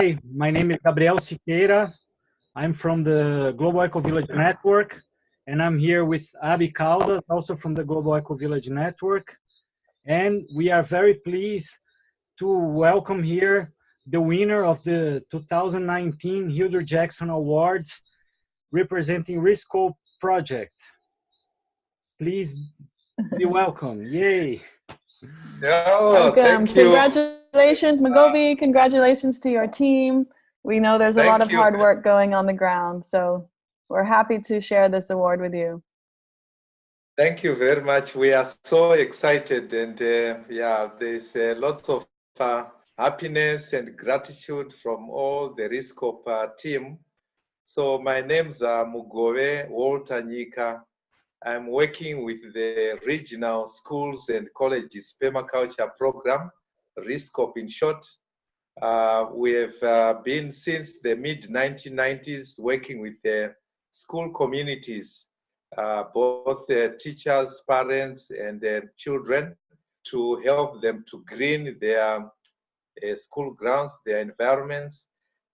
Hi, my name is Gabriel Siqueira. I'm from the Global Ecovillage Network, and I'm here with Abi Caldas, also from the Global Ecovillage Network. And we are very pleased to welcome here the winner of the 2019 Hildur Jackson Awards, representing ReScope Project. Please be welcome. Yay. Oh, thank you. Congratulations, Magovi. Congratulations to your team. We know there's a lot of hard work going on the ground, so we're happy to share this award with you. Thank you very much. We are so excited, and yeah, there's lots of happiness and gratitude from all the ReScope team. So my name's Mugove Walter Nyika. I'm working with the Regional Schools and Colleges Permaculture Program, ReScope in short. We have been since the mid-1990s working with the school communities, both teachers, parents, and children, to help them to green their school grounds, their environments,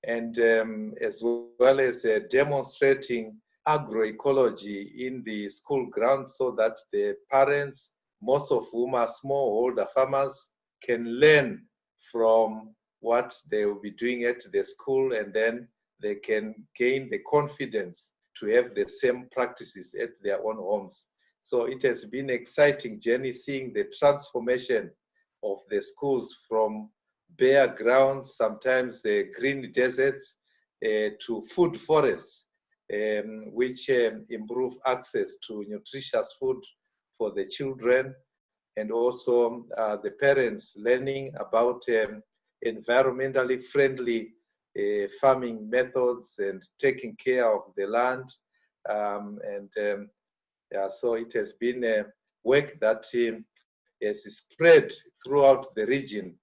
and as well as demonstrating agroecology in the school grounds so that the parents, most of whom are smallholder farmers, can learn from what they will be doing at the school, and then they can gain the confidence to have the same practices at their own homes. So it has been an exciting journey seeing the transformation of the schools from bare grounds, sometimes green deserts, to food forests, which improve access to nutritious food for the children, and also the parents learning about environmentally friendly farming methods and taking care of the land. Yeah, so it has been a work that has spread throughout the region.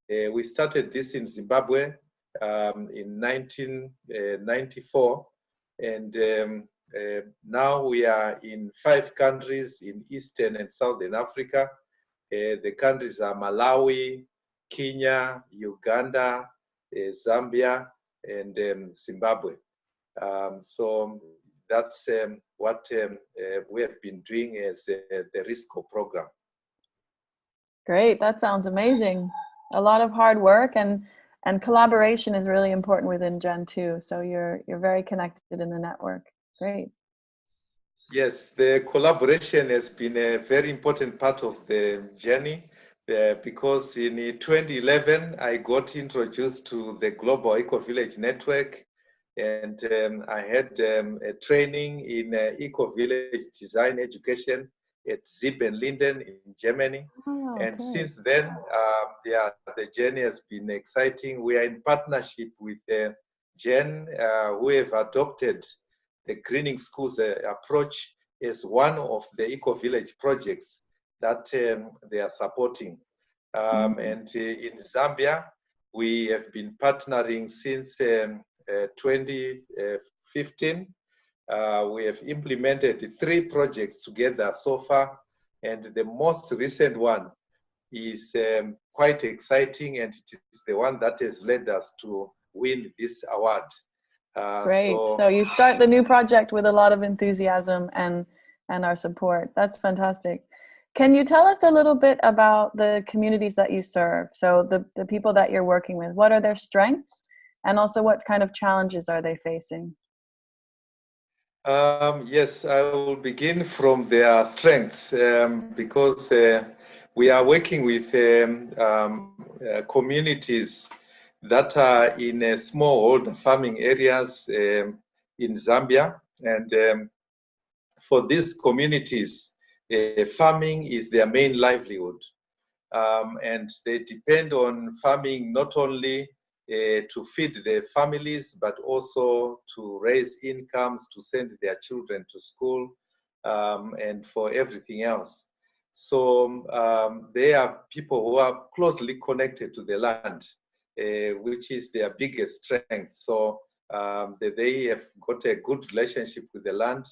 We started this in Zimbabwe in 1994, and now we are in 5 countries in Eastern and Southern Africa. The countries are Malawi, Kenya, Uganda, Zambia, and Zimbabwe. So that's what we have been doing as the ReScope program. Great, that sounds amazing. A lot of hard work, and collaboration is really important within Gen 2. So you're very connected in the network. Great. Yes, the collaboration has been a very important part of the journey because in 2011 I got introduced to the Global Ecovillage Network, and I had a training in Ecovillage design education at Zib and Linden in Germany. Oh, okay. And since then, yeah, the journey has been exciting. We are in partnership with Gen, who have adopted the greening schools approach as one of the Ecovillage projects that they are supporting. And in Zambia, we have been partnering since 2015. We have implemented 3 projects together so far, and the most recent one is quite exciting, and it is the one that has led us to win this award. Great. So you start the new project with a lot of enthusiasm and our support. That's fantastic. Can you tell us a little bit about the communities that you serve? So the people that you're working with, what are their strengths? And also what kind of challenges are they facing? Yes, I will begin from their strengths because we are working with communities that are in smallholder farming areas in Zambia. And for these communities, farming is their main livelihood. And they depend on farming not only to feed their families, but also to raise incomes, to send their children to school, and for everything else. So they are people who are closely connected to the land, which is their biggest strength. So they have got a good relationship with the land.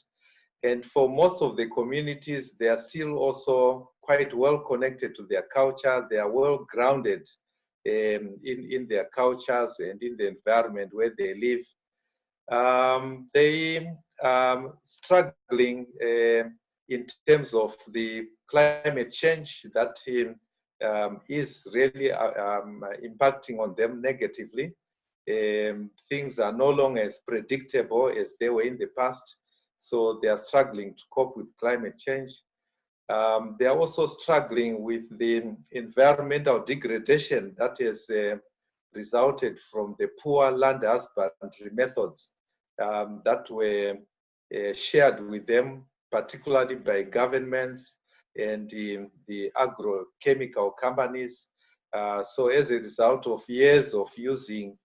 And for most of the communities, they are still also quite well connected to their culture. They are well grounded in their cultures and in the environment where they live. They struggling in terms of the climate change that is really impacting on them negatively. Things are no longer as predictable as they were in the past, so they are struggling to cope with climate change. They are also struggling with the environmental degradation that has resulted from the poor land husbandry methods that were shared with them, particularly by governments and the agrochemical companies. So as a result of years of using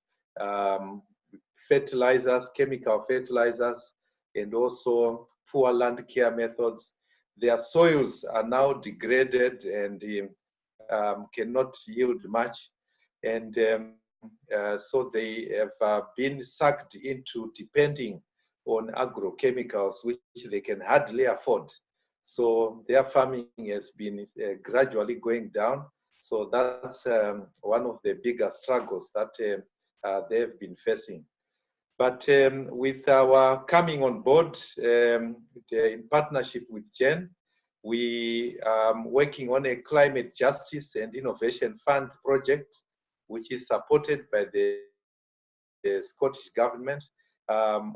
fertilizers, chemical fertilizers, and also poor land care methods, their soils are now degraded and cannot yield much. And so they have been sucked into depending on agrochemicals, which they can hardly afford. So their farming has been gradually going down. So that's one of the bigger struggles that they've been facing. But with our coming on board in partnership with Jen, we are working on a climate justice and innovation fund project, which is supported by the Scottish government.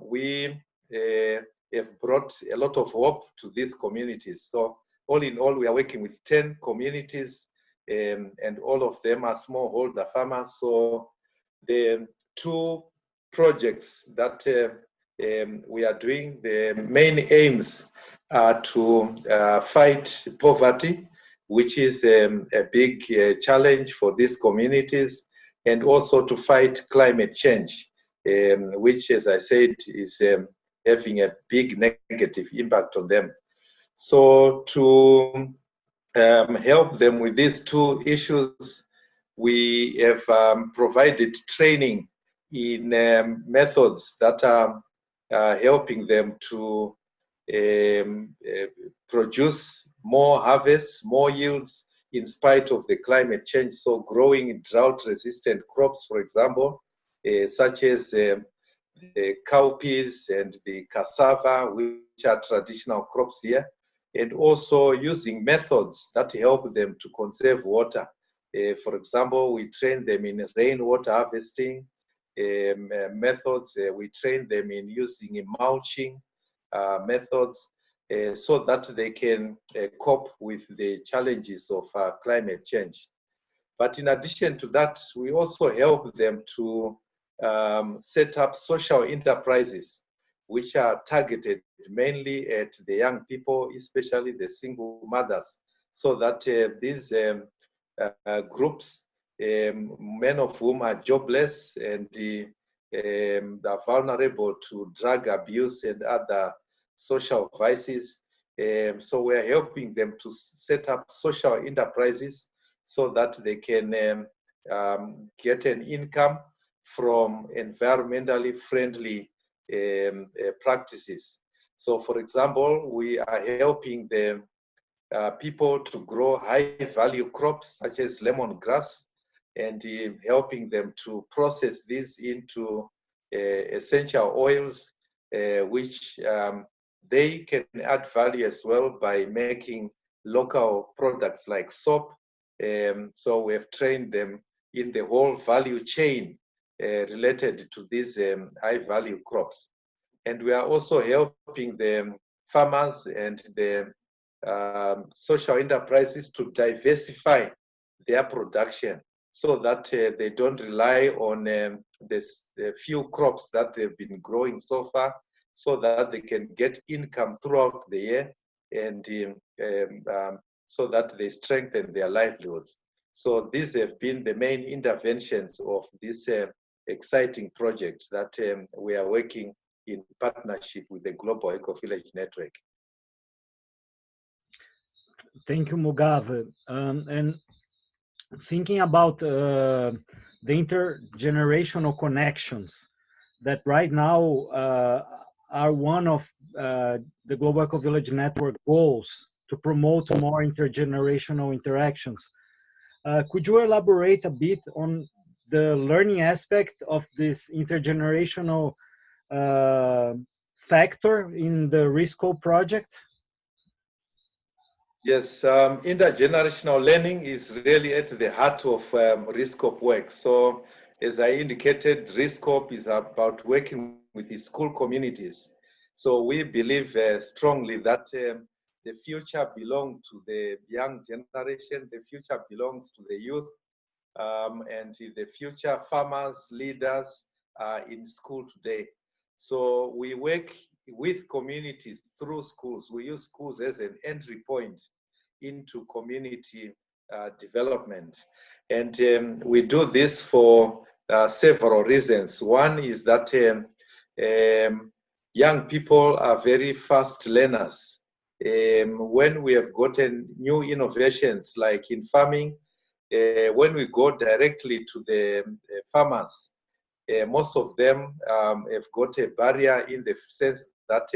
We have brought a lot of hope to these communities. So all in all, we are working with 10 communities, and all of them are smallholder farmers. So the two projects that we are doing, the main aims are to fight poverty, which is a big challenge for these communities, and also to fight climate change, which, as I said, is having a big negative impact on them. So to help them with these two issues, we have provided training in methods that are helping them to produce more harvests, more yields in spite of the climate change. So growing drought-resistant crops, for example, such as the cowpeas and the cassava, which are traditional crops here, and also using methods that help them to conserve water. For example, we train them in rainwater harvesting methods. We train them in using mulching methods so that they can cope with the challenges of climate change. But in addition to that, we also help them to set up social enterprises, which are targeted mainly at the young people, especially the single mothers, so that these groups, many of whom are jobless and are vulnerable to drug abuse and other social vices. So we're helping them to set up social enterprises so that they can get an income from environmentally friendly practices. So for example, we are helping the people to grow high value crops such as lemongrass, and helping them to process these into essential oils, which they can add value as well by making local products like soap. So we have trained them in the whole value chain related to these high value crops. And we are also helping the farmers and the social enterprises to diversify their production so that they don't rely on the few crops that they've been growing so far, so that they can get income throughout the year, and so that they strengthen their livelihoods. So these have been the main interventions of this exciting project that we are working in partnership with the Global Ecovillage Network. Thank you, Mugave. And thinking about the intergenerational connections that right now are one of the Global Ecovillage Network goals to promote more intergenerational interactions. Could you elaborate a bit on the learning aspect of this intergenerational factor in the ReScope project? Yes, intergenerational learning is really at the heart of ReScope work. So, as I indicated, ReScope is about working with the school communities. So we believe strongly that the future belongs to the young generation, the future belongs to the youth, and the future farmers, leaders are in school today. So we work with communities through schools. We use schools as an entry point into community development. And we do this for several reasons. One is that young people are very fast learners. When we have gotten new innovations like in farming, when we go directly to the farmers, most of them have got a barrier in the sense that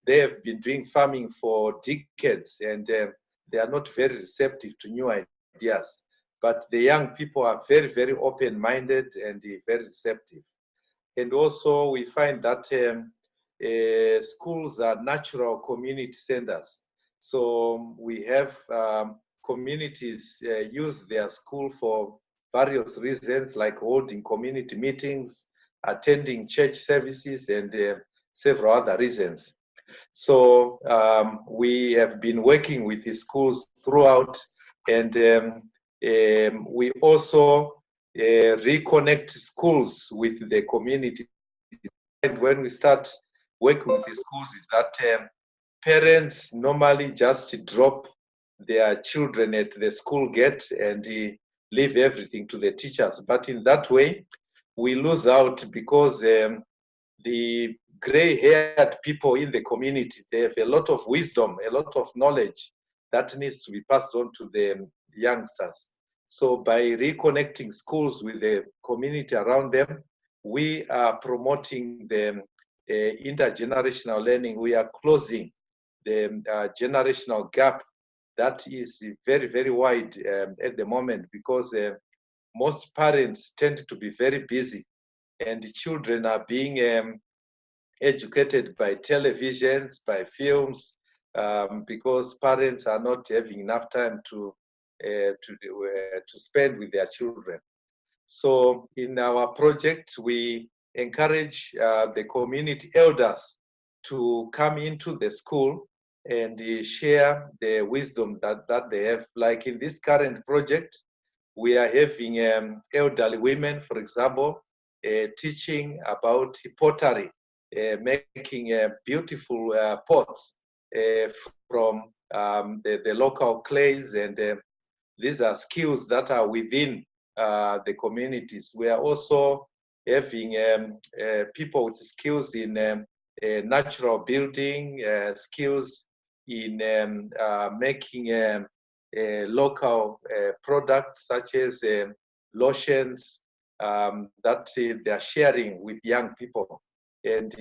they have been doing farming for decades and they are not very receptive to new ideas. But the young people are very, very open-minded and very receptive. And also we find that schools are natural community centers. So we have communities use their school for various reasons, like holding community meetings, attending church services, and several other reasons. So we have been working with the schools throughout, and we also reconnect schools with the community. And when we start working with the schools, is that parents normally just drop their children at the school gate and leave everything to the teachers. But in that way, we lose out because the gray-haired people in the community, they have a lot of wisdom, a lot of knowledge that needs to be passed on to the youngsters. So by reconnecting schools with the community around them, we are promoting the intergenerational learning. We are closing the generational gap that is very, very wide at the moment because most parents tend to be very busy and the children are being educated by televisions, by films, because parents are not having enough time to spend with their children. So in our project, we encourage the community elders to come into the school and share the wisdom that they have. Like in this current project, we are having elderly women, for example, teaching about pottery, making beautiful pots from the local clays, and these are skills that are within the communities. We are also having people with skills in natural building, skills in making local products such as lotions that they are sharing with young people. And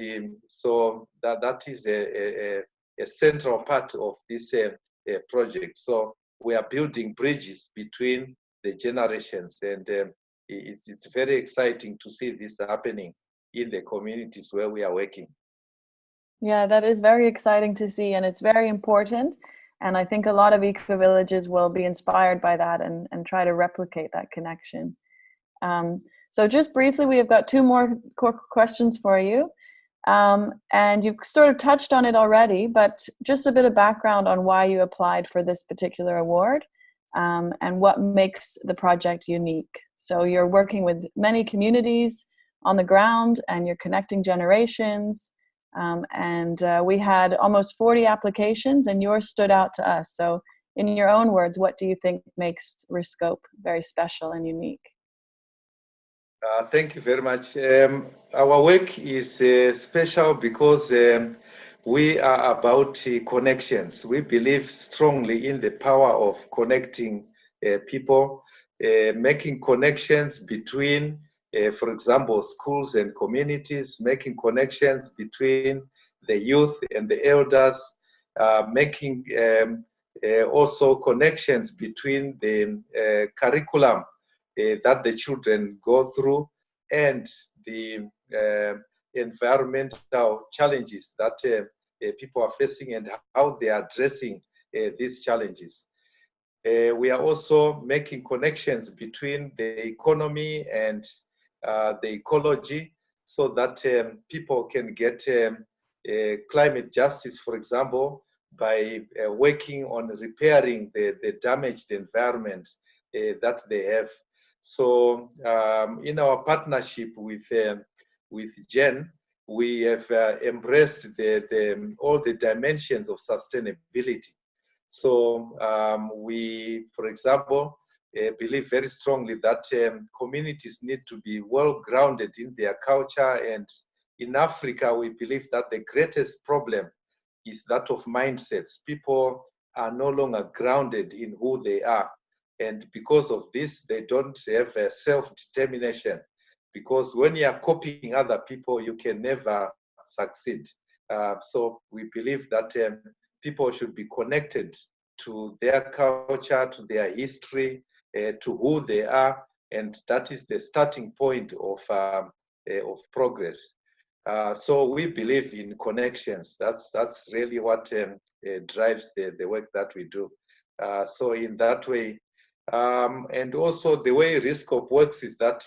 so that is a central part of this project. So we are building bridges between the generations, and it's very exciting to see this happening in the communities where we are working. Yeah, that is very exciting to see, and it's very important. And I think a lot of eco-villages will be inspired by that and try to replicate that connection. So just briefly, we have got two more questions for you. And you've sort of touched on it already, but just a bit of background on why you applied for this particular award and what makes the project unique. So you're working with many communities on the ground and you're connecting generations. We had almost 40 applications and yours stood out to us. So in your own words, what do you think makes ReScope very special and unique? Thank you very much. Our work is special because we are about connections. We believe strongly in the power of connecting people, making connections between, for example, schools and communities, making connections between the youth and the elders, making also connections between the curriculum that the children go through and the environmental challenges that people are facing and how they are addressing these challenges. We are also making connections between the economy and the ecology so that people can get climate justice, for example, by working on repairing the damaged environment that they have. So in our partnership with Jen, we have embraced all the dimensions of sustainability. So we, for example, believe very strongly that communities need to be well grounded in their culture. And in Africa, we believe that the greatest problem is that of mindsets. People are no longer grounded in who they are. And because of this, they don't have a self-determination. Because when you are copying other people, you can never succeed. So we believe that people should be connected to their culture, to their history, to who they are, and that is the starting point of progress. So we believe in connections. That's really what drives the work that we do. So in that way, and also the way ReScope works is that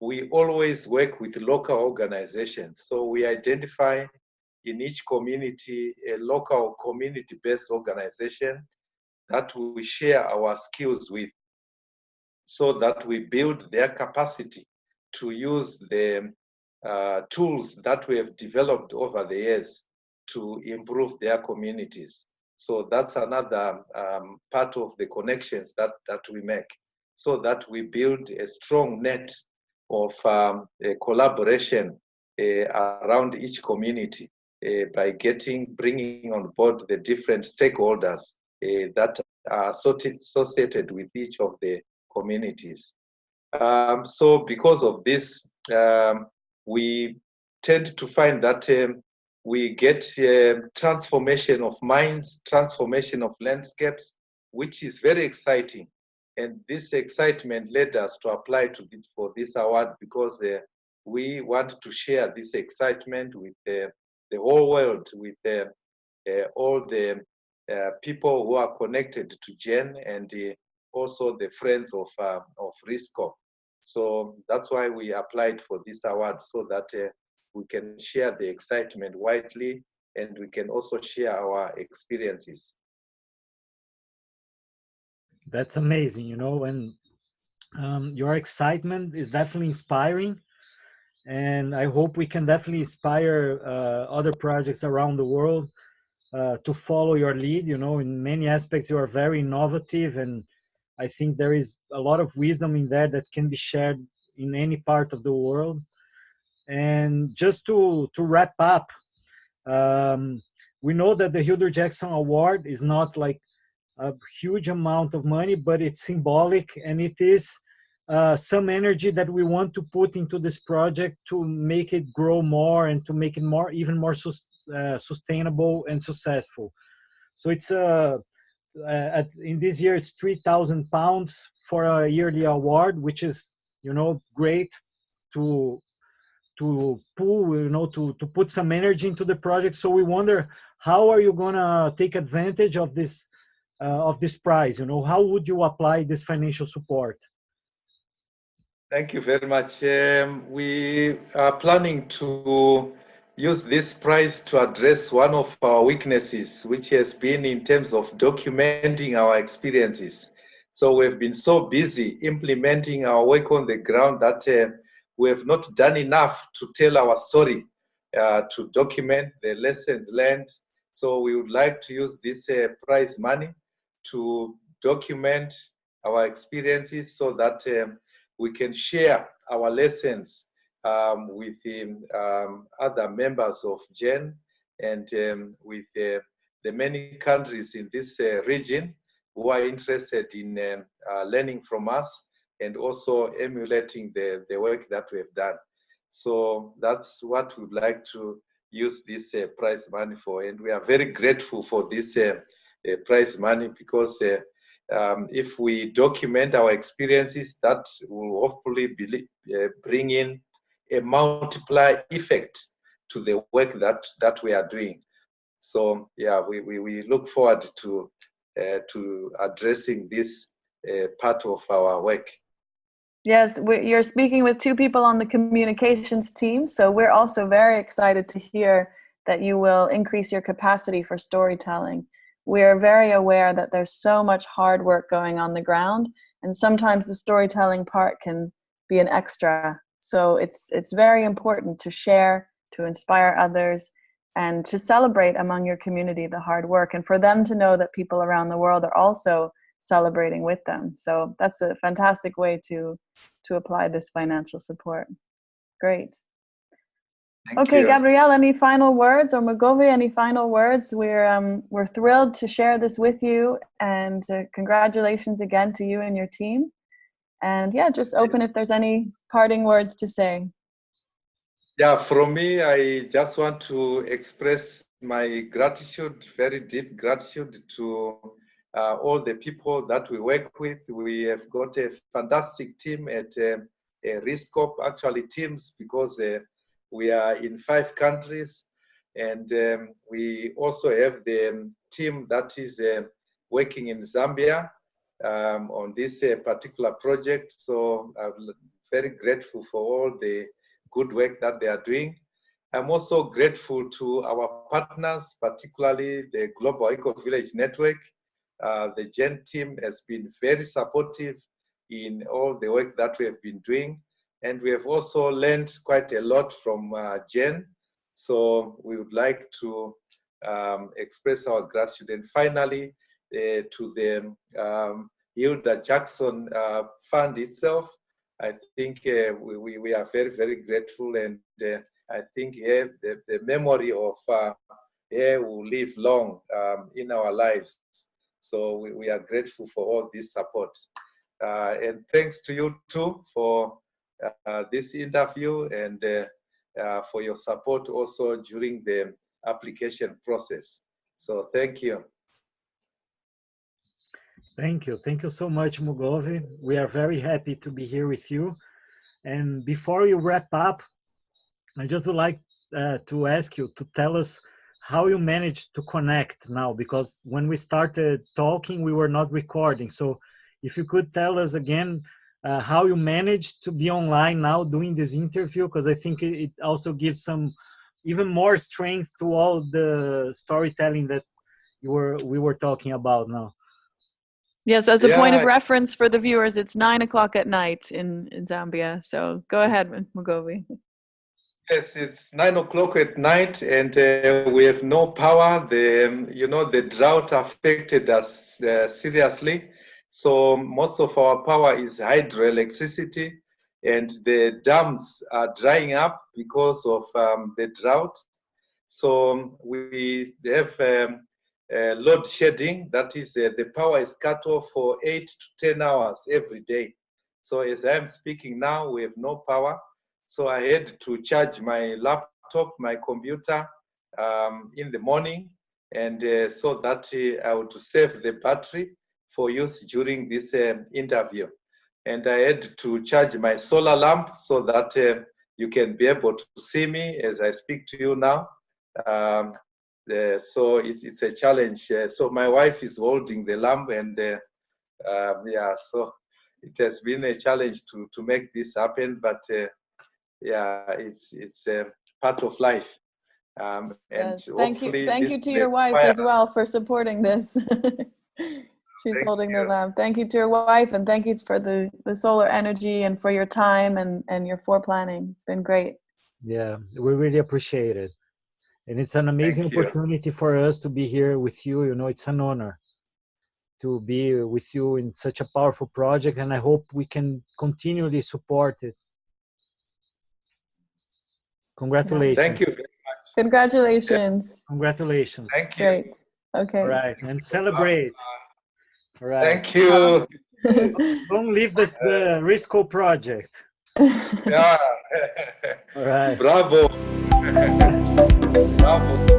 we always work with local organizations. So we identify in each community a local community-based organization that we share our skills with, so that we build their capacity to use the tools that we have developed over the years to improve their communities. So that's another part of the connections that we make, so that we build a strong net of collaboration around each community by bringing on board the different stakeholders that are associated with each of the communities. So because of this, we tend to find that we get transformation of minds, transformation of landscapes, which is very exciting. And this excitement led us to apply for this award, because we want to share this excitement with the whole world, with all the people who are connected to Jen, and also the friends of ReScope. So that's why we applied for this award, so that we can share the excitement widely, and we can also share our experiences. That's amazing, you know, and your excitement is definitely inspiring. And I hope we can definitely inspire other projects around the world to follow your lead. You know, in many aspects, you are very innovative, and I think there is a lot of wisdom in there that can be shared in any part of the world. And just to wrap up, we know that the Hildur Jackson Award is not like a huge amount of money, but it's symbolic, and it is some energy that we want to put into this project to make it grow more and to make it even more sustainable and successful. So it's in this year it's £3,000 for a yearly award, which is, you know, great to pull, you know, to put some energy into the project. So we wonder, how are you gonna take advantage of this prize? You know, how would you apply this financial support? Thank you very much. We are planning to use this prize to address one of our weaknesses, which has been in terms of documenting our experiences. So we've been so busy implementing our work on the ground that we have not done enough to tell our story, to document the lessons learned. So we would like to use this prize money to document our experiences, so that we can share our lessons with other members of GEN, and with the many countries in this region who are interested in learning from us, and also emulating the work that we have done. So that's what we'd like to use this prize money for, and we are very grateful for this prize money, because if we document our experiences, that will hopefully bring in a multiplier effect to the work that we are doing. So yeah, we look forward to addressing this part of our work. Yes, you're speaking with two people on the communications team, so we're also very excited to hear that you will increase your capacity for storytelling. We're very aware that there's so much hard work going on the ground, and sometimes the storytelling part can be an extra. So it's very important to share, to inspire others, and to celebrate among your community the hard work, and for them to know that people around the world are also celebrating with them. So that's a fantastic way to apply this financial support. Great. Okay, Gabrielle, any final words, or Mugovi, any final words? We're thrilled to share this with you, and congratulations again to you and your team. And yeah, just open if there's any parting words to say. Yeah, from me, I just want to express my gratitude, very deep gratitude to all the people that we work with. We have got a fantastic team at ReScope, actually teams, because we are in 5 countries, and we also have the team that is working in Zambia on this particular project. So I'm very grateful for all the good work that they are doing. I'm also grateful to our partners, particularly the Global Ecovillage Network. The GEN team has been very supportive in all the work that we have been doing. And we have also learned quite a lot from GEN. So we would like to express our gratitude. And finally, to the Hildur Jackson Fund itself, I think we are very, very grateful. And I think the memory of her will live long in our lives. So we are grateful for all this support. And thanks to you too for this interview, and for your support also during the application process. So thank you. Thank you. Thank you so much, Mugovi. We are very happy to be here with you. And before you wrap up, I just would like to ask you to tell us how you managed to connect now, because when we started talking, we were not recording. So if you could tell us again how you managed to be online now doing this interview, because I think it also gives some even more strength to all the storytelling that we were talking about now. Yes, as a point of reference for the viewers, it's 9 o'clock at night in Zambia. So go ahead, Mugovi. Yes, it's 9 o'clock at night, and we have no power. The drought affected us seriously. So most of our power is hydroelectricity, and the dams are drying up because of the drought. So we have load shedding. That is, the power is cut off for 8 to 10 hours every day. So as I'm speaking now, we have no power. So I had to charge my laptop, my computer in the morning, and so that I would save the battery for use during this interview. And I had to charge my solar lamp so that you can be able to see me as I speak to you now. So it's a challenge. So my wife is holding the lamp, and yeah, so it has been a challenge to make this happen, but yeah, it's part of life. And yes, thank you to your wife as well for supporting this. She's holding the lamp. Thank you to your wife, and thank you for the solar energy and for your time and your foreplanning. It's been great. Yeah, we really appreciate it. And it's an amazing opportunity for us to be here with you. You know, it's an honor to be with you in such a powerful project, and I hope we can continually support it. Congratulations. Thank you very much. Congratulations. Yeah. Congratulations. Thank you. Great. Okay. All right, and celebrate. All right. Thank you. Don't leave the ReScope project. Yeah. All right. Bravo. Bravo.